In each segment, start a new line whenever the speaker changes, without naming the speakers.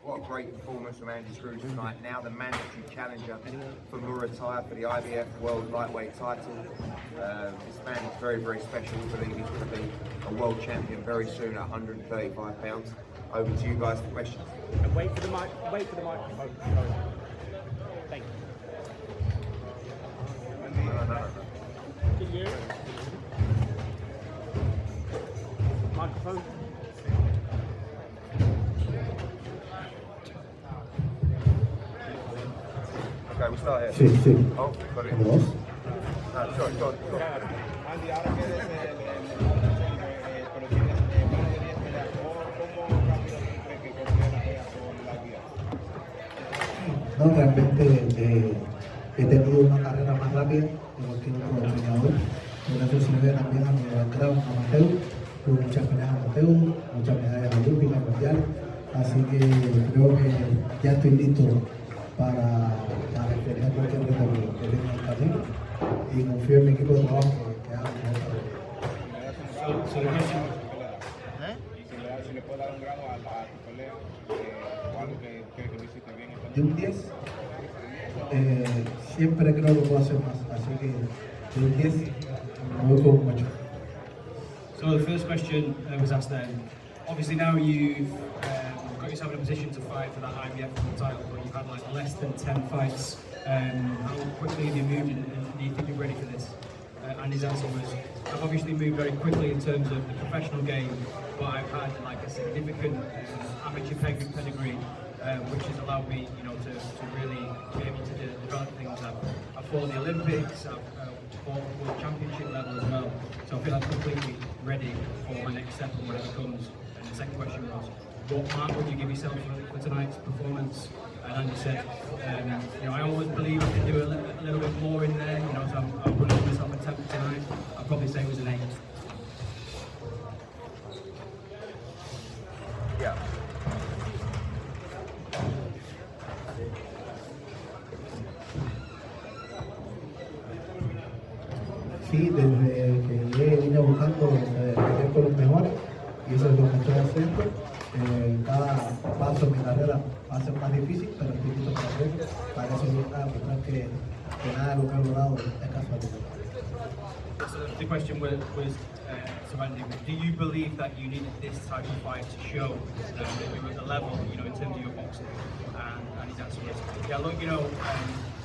What a great performance from Andy Cruz tonight. Now the mandatory challenger for Muay for the IBF World Lightweight title. This man is very, very special. We believe he's going to be a world champion very soon at 135 pounds. Over to you guys for questions.
And wait for the microphone. Thank you.
No.
Can you? Microphone.
Okay, we start here.
Sí.
Oh, got it.
Dos.
Sorry, go on.
Andy, ahora que eres pero tienes más de 10 peleas, ¿cómo rápido tú crees que consigues las peleas con la vida?
No, realmente he tenido una carrera más rápida que cualquier otro peleador. Por eso se ve también a mi background amateur. Tuve muchas peleas amateur, muchas medallas olímpicas, mundiales. Así que creo que ya estoy listo para enfrentar cualquier reto que tenga en el camino. Y confío en mi equipo de trabajo que haga un mejor trabajo.
Si le puedo dar un grado a tu pelea, o algo que crees que lo hiciste bien.
De un 10, siempre creo que puedo hacer más, así que de un 10 me voy con un 8.
So the first question was asked then, obviously now you've got yourself in a position to fight for that IBF world title, but you've had like less than 10 fights. How quickly have you moved and do you think you're ready for this? And his answer was, I've obviously moved very quickly in terms of the professional game, but I've had like a significant amateur pedigree, which has allowed me, to really be able to develop things. I've fought the Olympics, I've fought at world championship level as well, so I feel I'm completely ready for my next step and whatever comes. And the second question was, what mark would you give yourself for tonight's performance? And Andy said, I always believe I can do a little bit more in there, so I'm going to give myself a 10 tonight. I'd probably say it was an 8.
Yeah.
Sí, desde que llegué vine buscando pelear con los mejores y eso es lo que estoy haciendo. Cada paso en mi carrera va a ser más difícil, pero estoy listo para hacerlo. Para eso voy a demostrar que nada de lo que he logrado es casualidad.
So the question was to Andy, do you believe that you needed this type of fight to show that you were at the level, in terms of your boxing? And his answer was, yeah, look,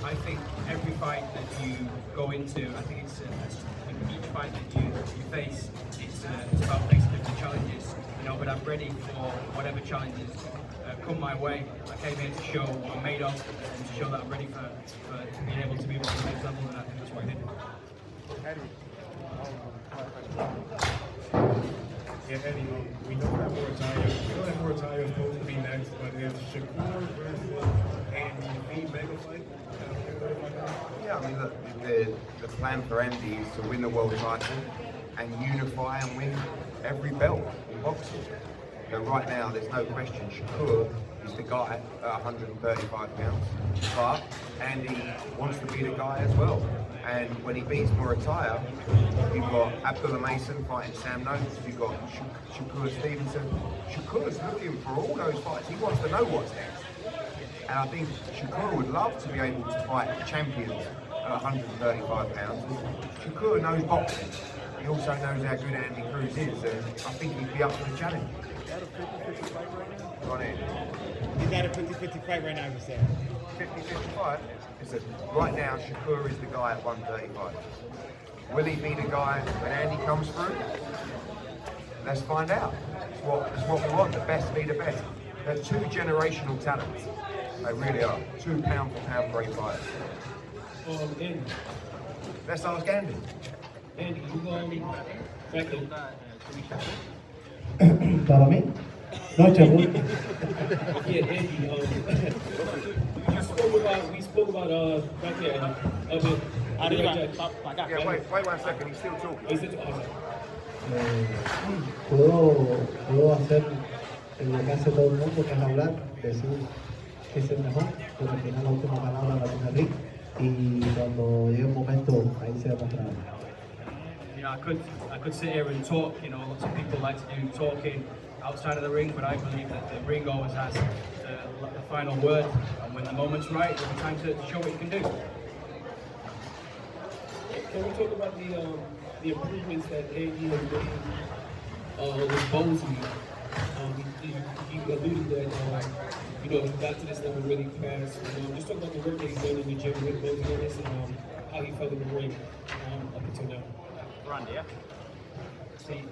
I think every fight that you go into, I think it's each fight that you face, it's about facing different challenges, but I'm ready for whatever challenges come my way. I came here to show what I'm made of and to show that I'm ready for being able to move on to the next level, and I think that's what I did.
Yeah, Eddie, we know that Muay is supposed to be next, but is Shakur versus Andy the mega fight?
Yeah, I mean, look, the plan for Andy is to win the world title and unify and win every belt in boxing. Right now, there's no question Shakur is the guy at 135 pounds, but Andy wants to be the guy as well. And when he beats Muay, you've got Abdullah Mason fighting Sam Noakes, you've got Shakur Stevenson. Shakur's looking for all those fights. He wants to know what's next. And I think Shakur would love to be able to fight champions at 135 pounds. Shakur knows boxing. He also knows how good Andy Cruz is, and I think he'd be up for the challenge.
Is that a 50-50 fight right now?
Go on in.
Is that a 50-50 fight right now, you said?
50-55? Listen, right now Shakur is the guy at 135. Will he be the guy when Andy comes through? Let's find out. It's what we want, the best be the best. They're two generational talents. They really are. 2 pound for pound great fighters.
Andy,
Let's ask Andy.
Andy, second.
Para mí, no, chavo.
Yeah, Andy, we spoke about back there a bit.
Yeah, wait 1 second, he's still talking.
Puedo hacer lo que hace todo el mundo, que es hablar, decir que es el mejor, pero al final la última palabra la tiene Rick y cuando llegue un momento ahí se demostrará.
I could sit here and talk, lots of people like to do talking. outside of the ring, but I believe that the ring always has the final word, and when the moment's right, it's time to show what you can do.
Can we talk about the improvements that Eddie has made with Bonesy? He alluded that he got to this level really fast. Just talk about the work that he's done in the gym with Bonesy on this and how he felt in the ring up until now.
Randy, yeah?
Sí,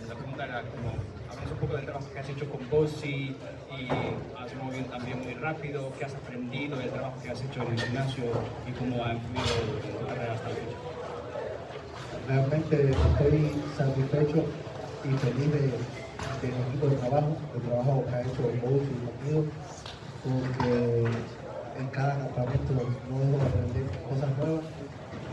la pregunta era como, hablamos un poco del trabajo que has hecho con Bossi y has movido también muy rápido, qué has aprendido del trabajo que has hecho en el gimnasio y cómo ha influido en tu carrera hasta la fecha.
Realmente estoy satisfecho y feliz del equipo de trabajo, del trabajo que ha hecho Cruz y conmigo, porque en cada campamento no debo aprender cosas nuevas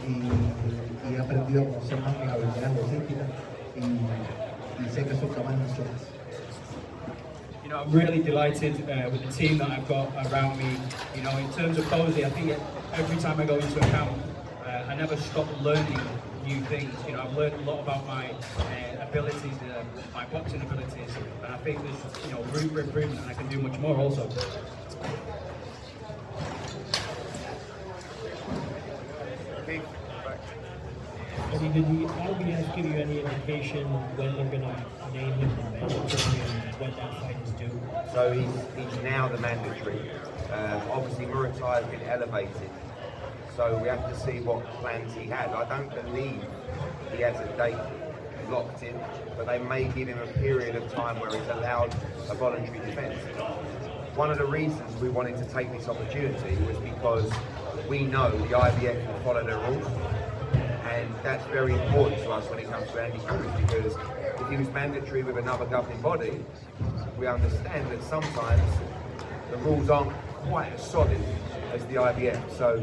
y he aprendido a conocer más mis habilidades logísticas y sé que soy capaz de hacerlas.
You know, I'm really delighted with the team that I've got around me. You know, in terms of Posey, I think every time I go into a camp, I never stop learning new things. You know, I've learned a lot about my abilities, my boxing abilities, and I think there's, room for improvement, and I can do much more also.
Eddie, did the IBS give you any indication when they're going to name him the mandatory and what that fight is due?
So he's now the mandatory. Obviously Muratai's been elevated, so we have to see what plans he has. I don't believe he has a date locked in, but they may give him a period of time where he's allowed a voluntary defence. One of the reasons we wanted to take this opportunity was because we know the IBF will follow their rules, and that's very important to us when it comes to Andy Cruz, because if he was mandatory with another governing body, we understand that sometimes the rules aren't quite as solid as the IBF. So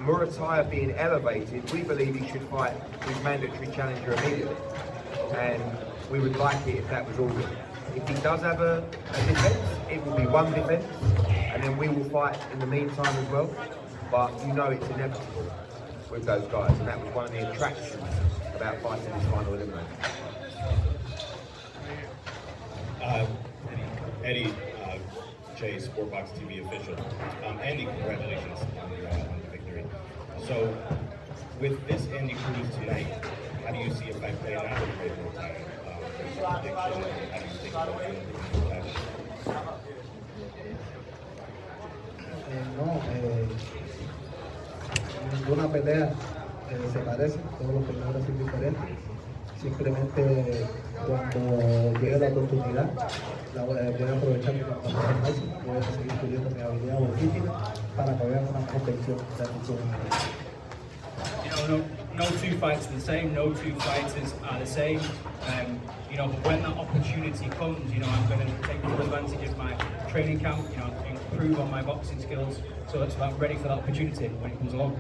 Muratai being elevated, we believe he should fight his mandatory challenger immediately, and we would like it if that was ordered. If he does have a defence, it will be one defence, and then we will fight in the meantime as well. But you know it's inevitable with those guys, and that was one of the attractions about fighting this final eliminator.
Eddie, Jay, Sportbox TV official. Andy, congratulations on the victory. So, with this Andy Cruz tonight, how do you see a fight playing out with the Red time? Prediction, how do you think about it?
Ninguna pelea se parece, todos los peleadores son diferentes. Simplemente cuando llegue la oportunidad, voy a aprovechar mi campaña al máximo, voy a seguir puliendo mi habilidad logística para que vean una competición de atención.
No two fights are the same, no two fighters are the same. But when that opportunity comes, I'm going to take full advantage of my training camp, improve on my boxing skills, so it's about ready for that opportunity when it comes along.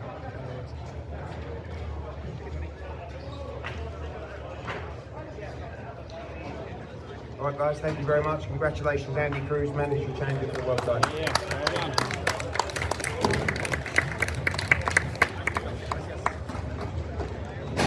All right, guys, thank you very much. Congratulations, Andy Cruz, mandatory challenger for the world title.
Yeah, well done.